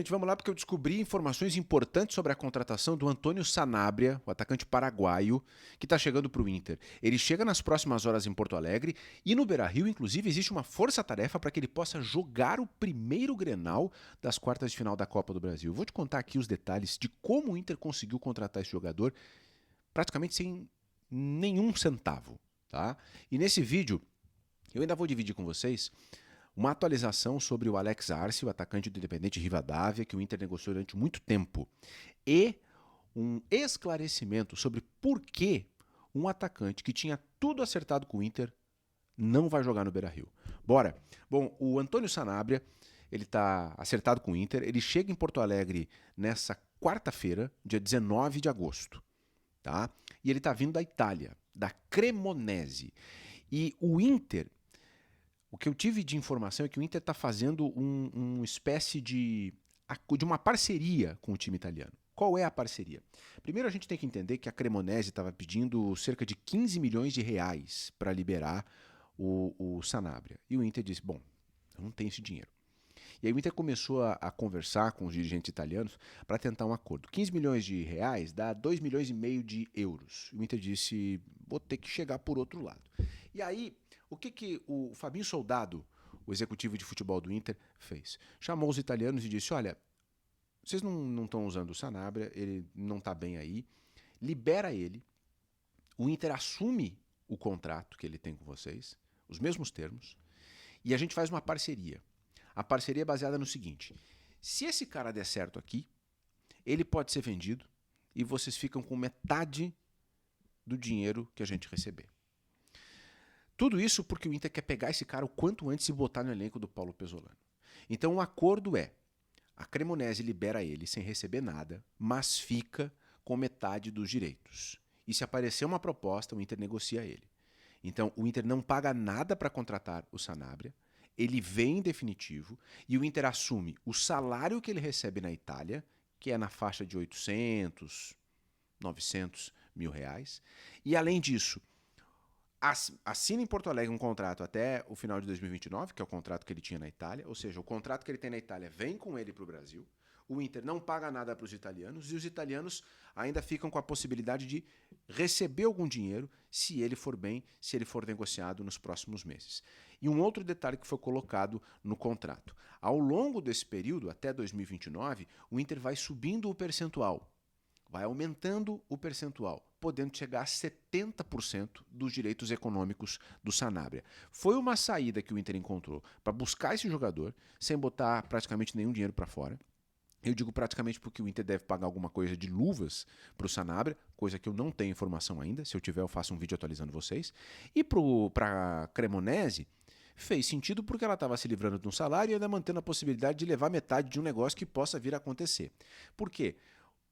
Gente, vamos lá porque eu descobri informações importantes sobre a contratação do Antônio Sanabria, o atacante paraguaio, que está chegando para o Inter. Ele chega nas próximas horas em Porto Alegre e no Beira-Rio, inclusive, existe uma força-tarefa para que ele possa jogar o primeiro Grenal das quartas de final da Copa do Brasil. Vou te contar aqui os detalhes de como o Inter conseguiu contratar esse jogador praticamente sem nenhum centavo, tá? E nesse vídeo eu ainda vou dividir com vocês uma atualização sobre o Alex Arce, o atacante do Independente Rivadavia, que o Inter negociou durante muito tempo, e um esclarecimento sobre por que um atacante que tinha tudo acertado com o Inter não vai jogar no Beira-Rio. Bora! Bom, o Antônio Sanabria, ele está acertado com o Inter, ele chega em Porto Alegre nessa quarta-feira, dia 19 de agosto, tá? E ele está vindo da Itália, da Cremonese. E o Inter, o que eu tive de informação é que o Inter está fazendo uma espécie de uma parceria com o time italiano. Qual é a parceria? Primeiro a gente tem que entender que a Cremonese estava pedindo cerca de 15 milhões de reais para liberar o Sanabria. E o Inter disse, bom, eu não tenho esse dinheiro. E aí o Inter começou a conversar com os dirigentes italianos para tentar um acordo. 15 milhões de reais dá 2 milhões e meio de euros. O Inter disse, vou ter que chegar por outro lado. E aí, o que o Fabinho Soldado, o executivo de futebol do Inter, fez? Chamou os italianos e disse, olha, vocês não estão usando o Sanabria, ele não está bem aí, libera ele, o Inter assume o contrato que ele tem com vocês, os mesmos termos, e a gente faz uma parceria. A parceria é baseada no seguinte, se esse cara der certo aqui, ele pode ser vendido e vocês ficam com metade do dinheiro que a gente receber. Tudo isso porque o Inter quer pegar esse cara o quanto antes e botar no elenco do Paulo Pesolano. Então o acordo é, a Cremonese libera ele sem receber nada, mas fica com metade dos direitos. E se aparecer uma proposta, o Inter negocia ele. Então o Inter não paga nada para contratar o Sanabria, ele vem em definitivo e o Inter assume o salário que ele recebe na Itália, que é na faixa de 800, 900 mil reais. E além disso, assina em Porto Alegre um contrato até o final de 2029, que é o contrato que ele tinha na Itália, ou seja, o contrato que ele tem na Itália vem com ele para o Brasil, o Inter não paga nada para os italianos e os italianos ainda ficam com a possibilidade de receber algum dinheiro se ele for bem, se ele for negociado nos próximos meses. E um outro detalhe que foi colocado no contrato. Ao longo desse período, até 2029, o Inter vai subindo o percentual, vai aumentando o percentual, podendo chegar a 70% dos direitos econômicos do Sanabria. Foi uma saída que o Inter encontrou para buscar esse jogador, sem botar praticamente nenhum dinheiro para fora. Eu digo praticamente porque o Inter deve pagar alguma coisa de luvas para o Sanabria, coisa que eu não tenho informação ainda. Se eu tiver, eu faço um vídeo atualizando vocês. E para a Cremonese, fez sentido porque ela estava se livrando de um salário e ainda mantendo a possibilidade de levar metade de um negócio que possa vir a acontecer. Por quê?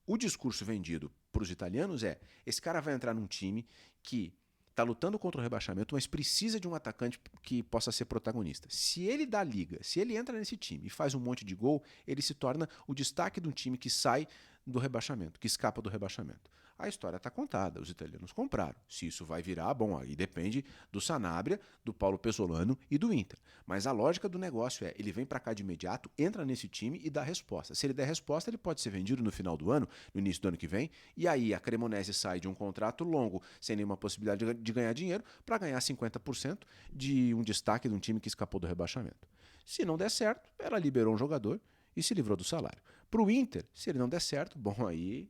O discurso vendido para os italianos é, esse cara vai entrar num time que está lutando contra o rebaixamento, mas precisa de um atacante que possa ser protagonista. Se ele dá liga, se ele entra nesse time e faz um monte de gol, ele se torna o destaque de um time que sai do rebaixamento, que escapa do rebaixamento. A história está contada, os italianos compraram. Se isso vai virar, bom, aí depende do Sanabria, do Paulo Pesolano e do Inter. Mas a lógica do negócio é, ele vem para cá de imediato, entra nesse time e dá resposta. Se ele der resposta, ele pode ser vendido no final do ano, no início do ano que vem, e aí a Cremonese sai de um contrato longo, sem nenhuma possibilidade de ganhar dinheiro, para ganhar 50% de um destaque de um time que escapou do rebaixamento. Se não der certo, ela liberou um jogador e se livrou do salário. Para o Inter, se ele não der certo, bom, aí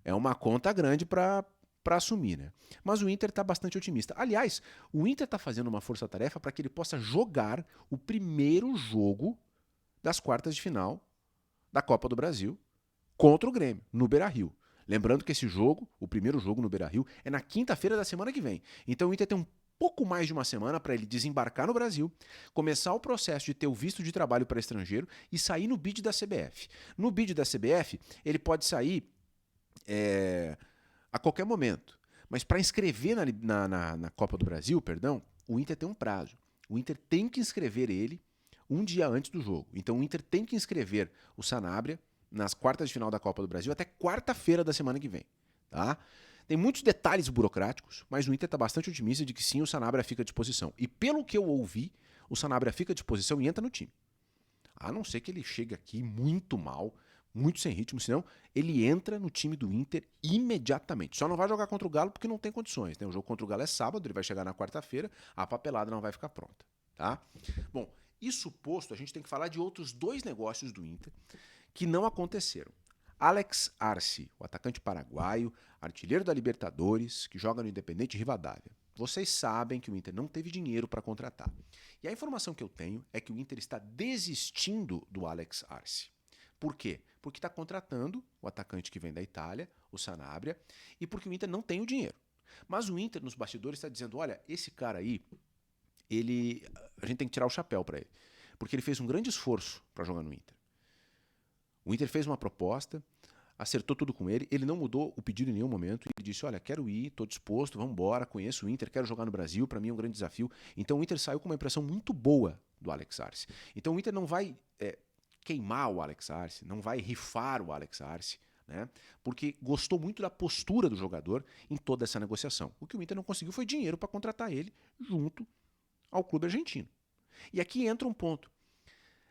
é uma conta grande para assumir, né? Mas o Inter está bastante otimista. Aliás, o Inter está fazendo uma força-tarefa para que ele possa jogar o primeiro jogo das quartas de final da Copa do Brasil contra o Grêmio, no Beira-Rio. Lembrando que esse jogo, o primeiro jogo no Beira-Rio, é na quinta-feira da semana que vem. Então o Inter tem um pouco mais de uma semana para ele desembarcar no Brasil, começar o processo de ter o visto de trabalho para estrangeiro e sair no bid da CBF. No bid da CBF, ele pode sair a qualquer momento. Mas para inscrever na Copa do Brasil, perdão, o Inter tem um prazo. O Inter tem que inscrever ele um dia antes do jogo. Então o Inter tem que inscrever o Sanabria nas quartas de final da Copa do Brasil até quarta-feira da semana que vem. Tá? Tem muitos detalhes burocráticos, mas o Inter está bastante otimista de que sim, o Sanabria fica à disposição. E pelo que eu ouvi, o Sanabria fica à disposição e entra no time. A não ser que ele chegue aqui muito mal, muito sem ritmo, senão ele entra no time do Inter imediatamente. Só não vai jogar contra o Galo porque não tem condições, né? O jogo contra o Galo é sábado, ele vai chegar na quarta-feira, a papelada não vai ficar pronta, tá? Bom, isso posto, a gente tem que falar de outros 2 negócios do Inter que não aconteceram. Alex Arce, o atacante paraguaio, artilheiro da Libertadores, que joga no Independente Rivadavia. Vocês sabem que o Inter não teve dinheiro para contratar. E a informação que eu tenho é que o Inter está desistindo do Alex Arce. Por quê? Porque está contratando o atacante que vem da Itália, o Sanabria, e porque o Inter não tem o dinheiro. Mas o Inter, nos bastidores, está dizendo, olha, esse cara aí, a gente tem que tirar o chapéu para ele. Porque ele fez um grande esforço para jogar no Inter. O Inter fez uma proposta, acertou tudo com ele, ele não mudou o pedido em nenhum momento, ele disse, olha, quero ir, estou disposto, vamos embora, conheço o Inter, quero jogar no Brasil, para mim é um grande desafio. Então o Inter saiu com uma impressão muito boa do Alex Arce. Então o Inter não vai queimar o Alex Arce, não vai rifar o Alex Arce, né? Porque gostou muito da postura do jogador em toda essa negociação. O que o Inter não conseguiu foi dinheiro para contratar ele junto ao clube argentino. E aqui entra um ponto.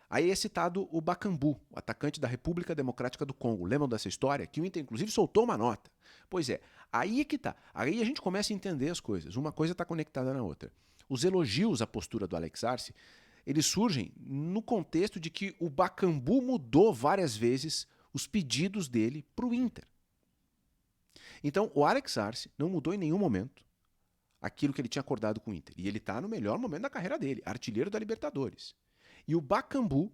Aí é citado o Bakambu, o atacante da República Democrática do Congo. Lembram dessa história? Que o Inter, inclusive, soltou uma nota. Pois é, aí é que tá. Aí a gente começa a entender as coisas. Uma coisa está conectada na outra. Os elogios à postura do Alex Arce, eles surgem no contexto de que o Bakambu mudou várias vezes os pedidos dele para o Inter. Então, o Alex Arce não mudou em nenhum momento aquilo que ele tinha acordado com o Inter. E ele está no melhor momento da carreira dele, artilheiro da Libertadores. E o Bakambu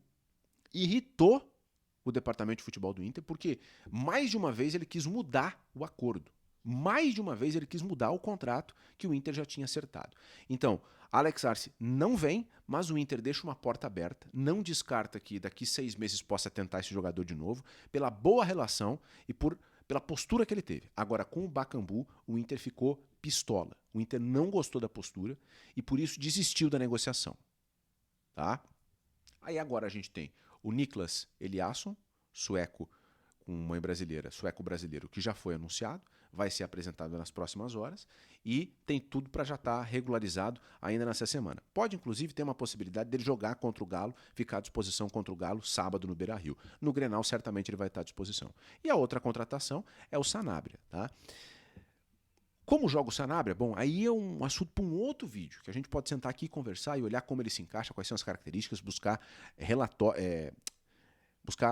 irritou o departamento de futebol do Inter porque mais de uma vez ele quis mudar o acordo. Mais de uma vez ele quis mudar o contrato que o Inter já tinha acertado. Então, Alex Arce não vem, mas o Inter deixa uma porta aberta, não descarta que daqui 6 meses possa tentar esse jogador de novo, pela boa relação e pela postura que ele teve. Agora, com o Bakambu, o Inter ficou pistola. O Inter não gostou da postura e por isso desistiu da negociação. Tá? Aí agora a gente tem o Niklas Eliasson, sueco com mãe brasileira, sueco-brasileiro, que já foi anunciado, vai ser apresentado nas próximas horas e tem tudo para já estar regularizado ainda nessa semana. Pode, inclusive, ter uma possibilidade dele jogar contra o Galo, ficar à disposição contra o Galo sábado no Beira-Rio. No Grenal, certamente ele vai estar à disposição. E a outra contratação é o Sanabria, tá? Como joga o Sanabria? Bom, aí é um assunto para um outro vídeo, que a gente pode sentar aqui e conversar e olhar como ele se encaixa, quais são as características, buscar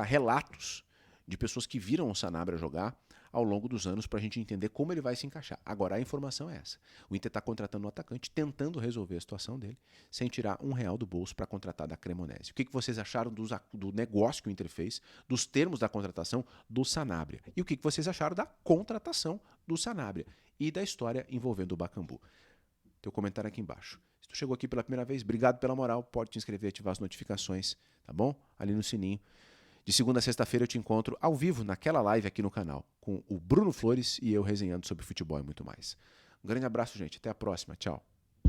relatos de pessoas que viram o Sanabria jogar ao longo dos anos para a gente entender como ele vai se encaixar. Agora, a informação é essa. O Inter está contratando um atacante, tentando resolver a situação dele, sem tirar R$1 do bolso para contratar da Cremonese. O que vocês acharam do negócio que o Inter fez, dos termos da contratação do Sanabria? E o que vocês acharam da contratação do Sanabria e da história envolvendo o Bakambu? Teu comentário aqui embaixo. Se tu chegou aqui pela primeira vez, obrigado pela moral, pode te inscrever e ativar as notificações, tá bom? Ali no sininho. De segunda a sexta-feira eu te encontro ao vivo naquela live aqui no canal, com o Bruno Flores e eu resenhando sobre futebol e muito mais. Um grande abraço, gente. Até a próxima. Tchau.